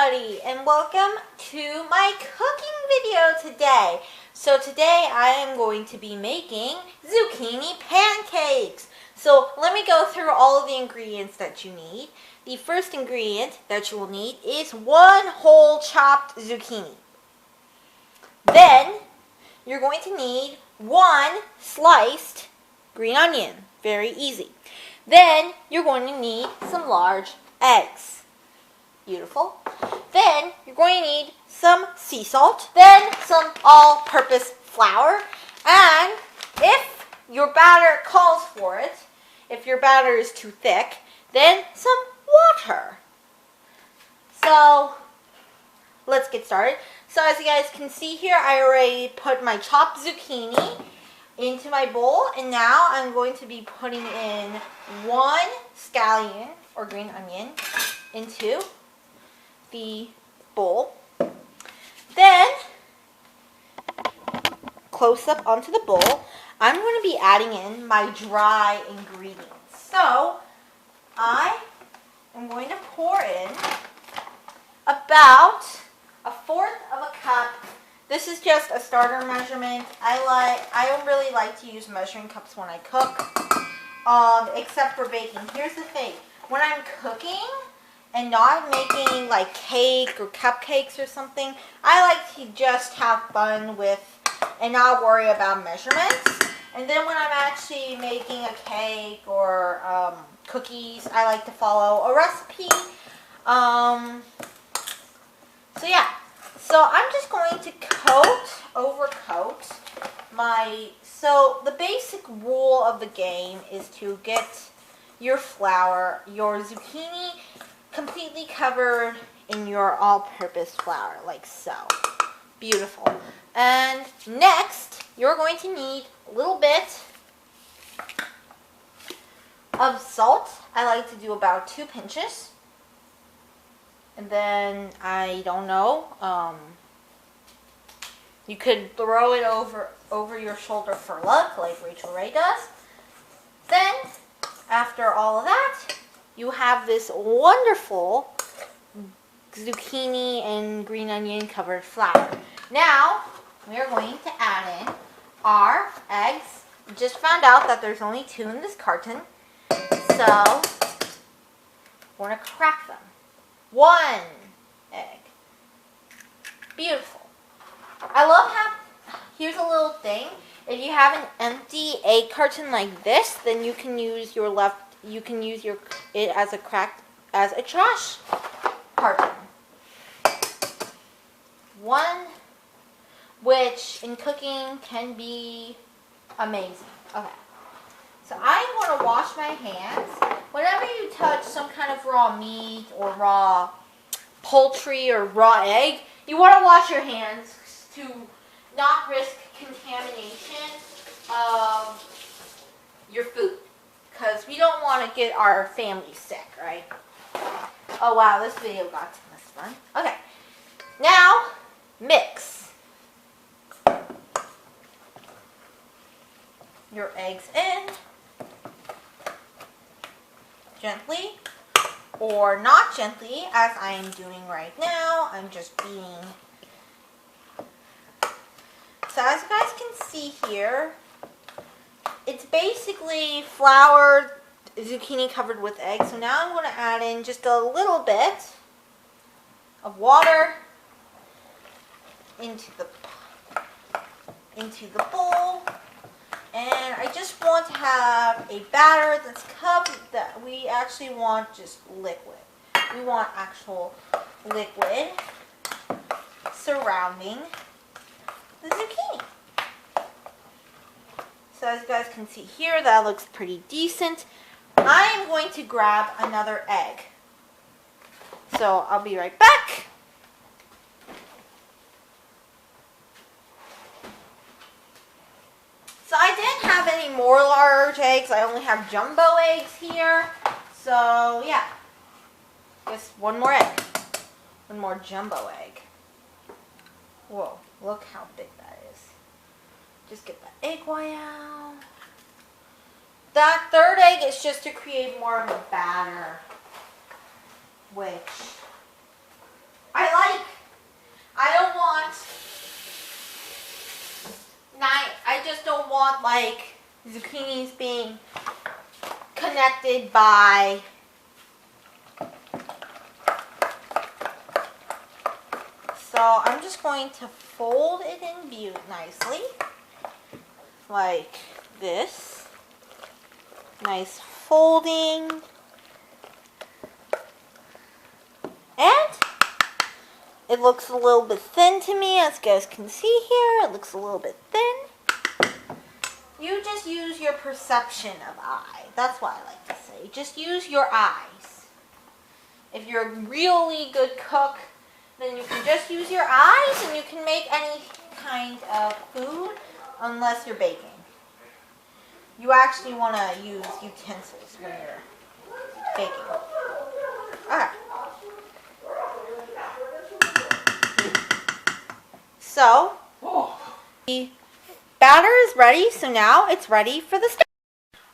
everybody, and welcome to my cooking video today. So today I am going to be making zucchini pancakes. So let me go through all of the ingredients that you need. The first ingredient that you will need is one whole chopped zucchini. Then you're going to need one sliced green onion. Very easy. Then you're going to need some large eggs. Beautiful. Then you're going to need some sea salt, then some all-purpose flour, and if your batter calls for it, if your batter is too thick, then some water. So let's get started. So as you guys can see here, I already put my chopped zucchini into my bowl, and now I'm going to be putting in one scallion or green onion into the bowl. Then, close up onto the bowl, I'm going to be adding in my dry ingredients. So, I am going to pour in about a fourth of a cup. This is just a starter measurement. I don't really like to use measuring cups when I cook, except for baking. Here's the thing. When I'm cooking and not making like cake or cupcakes or something, I like to just have fun with and not worry about measurements. And then when I'm actually making a cake or cookies, I like to follow a recipe. So yeah. So I'm just going to overcoat so the basic rule of the game is to get your flour, your zucchini, completely covered in your all-purpose flour, like so. Beautiful. And next, you're going to need a little bit of salt. I like to do about 2 pinches. And then, I don't know, you could throw it over your shoulder for luck, like Rachel Ray does. Then, after all of that, you have this wonderful zucchini and green onion covered flour. Now, we are going to add in our eggs. Just found out that there's only 2 in this carton, so we're going to crack them. 1 egg. Beautiful. I love how, here's a little thing. If you have an empty egg carton like this, then you can use it as a trash carton. 1, which in cooking can be amazing. Okay. So I'm going to wash my hands. Whenever you touch some kind of raw meat or raw poultry or raw egg, you want to wash your hands to not risk contamination of your food, because we don't want to get our family sick, right? Oh wow, this video got to this fun. Okay, now mix your eggs in gently, or not gently, as I am doing right now. I'm just beating. So as you guys can see here, it's basically flour, zucchini covered with egg. So now I'm going to add in just a little bit of water into the bowl. And I just want to have a batter that's covered, that we actually want just liquid. We want actual liquid surrounding the zucchini. So as you guys can see here, that looks pretty decent. I am going to grab another egg. So I'll be right back. So I didn't have any more large eggs. I only have jumbo eggs here. So yeah, just one more egg. One more jumbo egg. Whoa, look how big that is. Just get the egg white out. That third egg is just to create more of a batter, which I want like zucchinis being connected by so I'm just going to fold it in view nicely like this. Nice folding. And it looks a little bit thin to me, as you guys can see here. It looks a little bit thin. You just use your perception of eye. That's what I like to say. Just use your eyes. If you're a really good cook, then you can just use your eyes and you can make any kind of food unless you're baking. You actually want to use utensils when you're baking. Alright. So, the batter is ready, so now it's ready for the stove.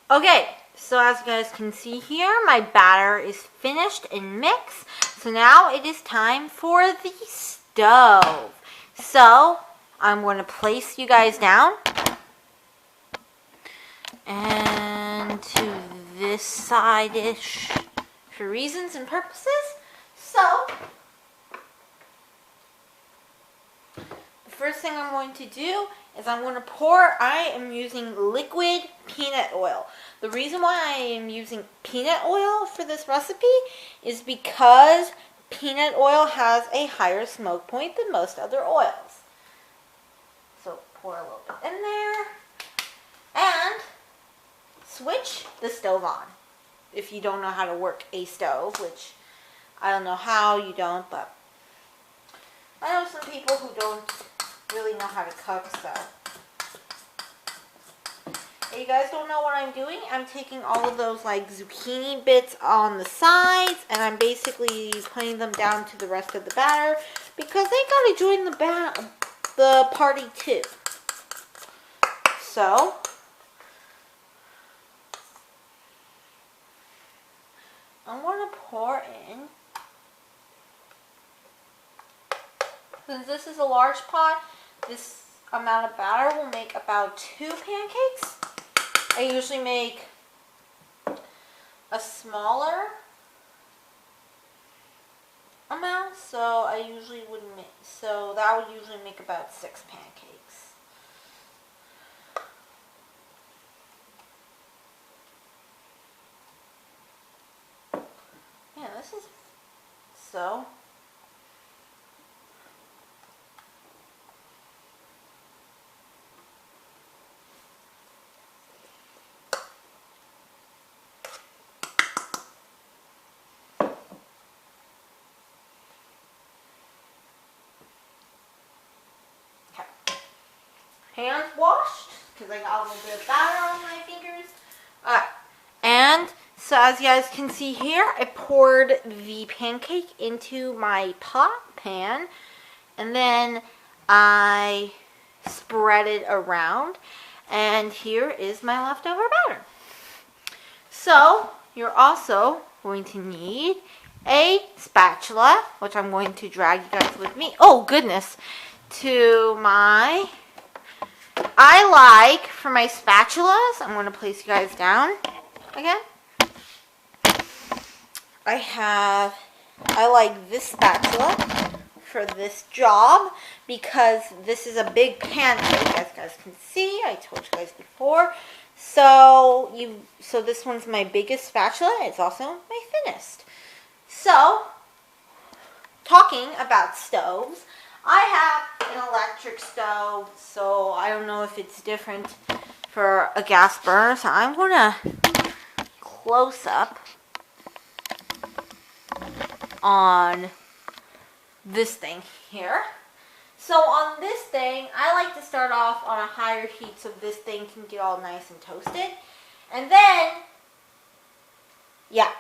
Okay, so as you guys can see here, my batter is finished and mixed. So now it is time for the stove. So, I'm going to place you guys down. And to this side-ish for reasons and purposes. So, the first thing I'm going to do is I'm going to I am using liquid peanut oil. The reason why I am using peanut oil for this recipe is because peanut oil has a higher smoke point than most other oils. So pour a little bit in there and switch the stove on. If you don't know how to work a stove, which I don't know how you don't, but I know some people who don't really know how to cook, so. If you guys don't know what I'm doing, I'm taking all of those like zucchini bits on the sides and I'm basically putting them down to the rest of the batter because they gotta join the party too. So, I'm going to pour in, since this is a large pot, this amount of batter will make about 2 pancakes. I usually make a smaller amount, so I usually would make, so that would usually make about 6 pancakes. Yeah, this is so. Hands washed, because I got a little bit of batter on my fingers. Alright, and so as you guys can see here, I poured the pancake into my pan, and then I spread it around, and here is my leftover batter. So, you're also going to need a spatula, which I'm going to drag you guys with me. Oh, goodness. To my... I like, for my spatulas, I'm going to place you guys down again. I like this spatula for this job because this is a big pancake, as you guys can see. I told you guys before. So this one's my biggest spatula. It's also my thinnest. So, talking about stoves, I have an electric stove, so I don't know if it's different for a gas burner. So I'm going to close up on this thing here. So on this thing, I like to start off on a higher heat so this thing can get all nice and toasted. And then, yeah,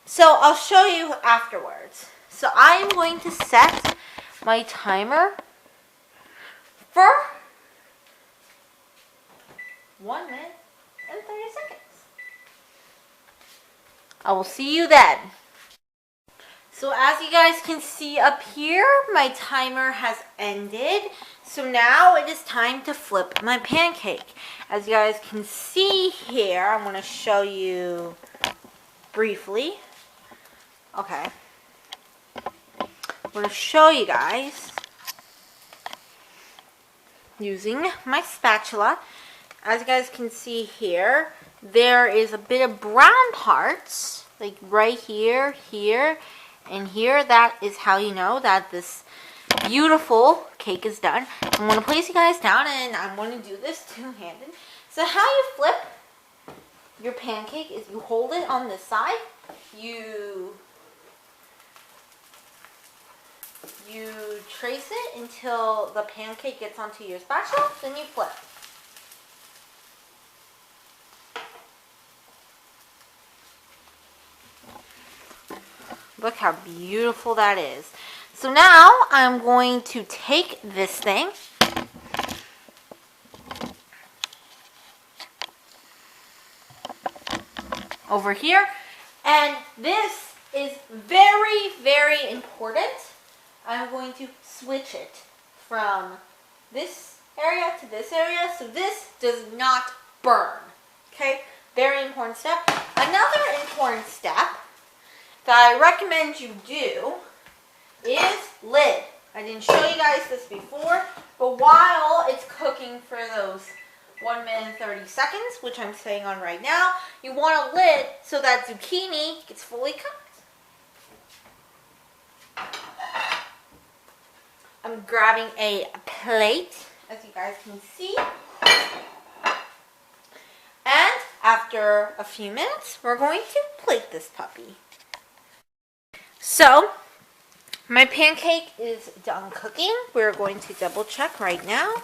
so I'll show you afterwards. So I'm going to set my timer for 1 minute and 30 seconds. I will see you then. So as you guys can see up here, my timer has ended. So now it is time to flip my pancake. As you guys can see here, I'm going to show you briefly. Okay. I'm going to show you guys using my spatula. As you guys can see here, there is a bit of brown parts, like right here, here, and here. That is how you know that this beautiful cake is done. I'm going to place you guys down and I'm going to do this two-handed. So how you flip your pancake is you hold it on this side, you trace it until the pancake gets onto your spatula, then you flip. Look how beautiful that is. So now I'm going to take this thing over here, and this is very, very important. I'm going to switch it from this area to this area so this does not burn. Okay, very important step. Another important step that I recommend you do is lid. I didn't show you guys this before, but while it's cooking for those 1 minute and 30 seconds, which I'm staying on right now, you want a lid so that zucchini gets fully cooked. I'm grabbing a plate, as you guys can see. And after a few minutes, we're going to plate this puppy. So, my pancake is done cooking. We're going to double check right now.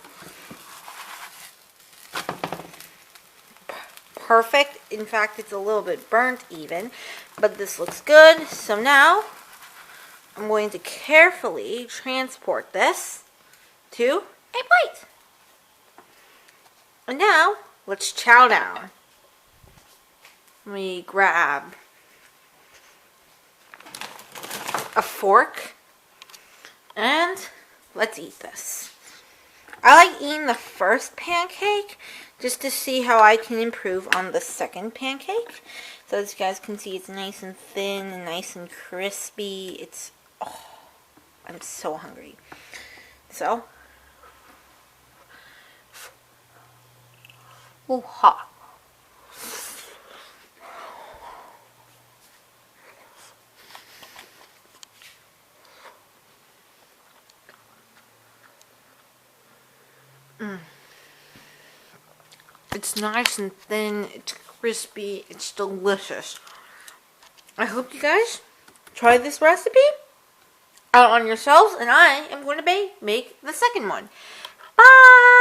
Perfect. In fact, it's a little bit burnt even, but this looks good. So now, I'm going to carefully transport this to a plate. And now, let's chow down. Let me grab a fork and let's eat this. I like eating the first pancake just to see how I can improve on the second pancake. So as you guys can see, it's nice and thin and nice and crispy. It's, oh, I'm so hungry. So, ooh, hot. It's nice and thin, it's crispy, it's delicious. I hope you guys try this recipe out on yourselves, and I am going to make the second one. Bye!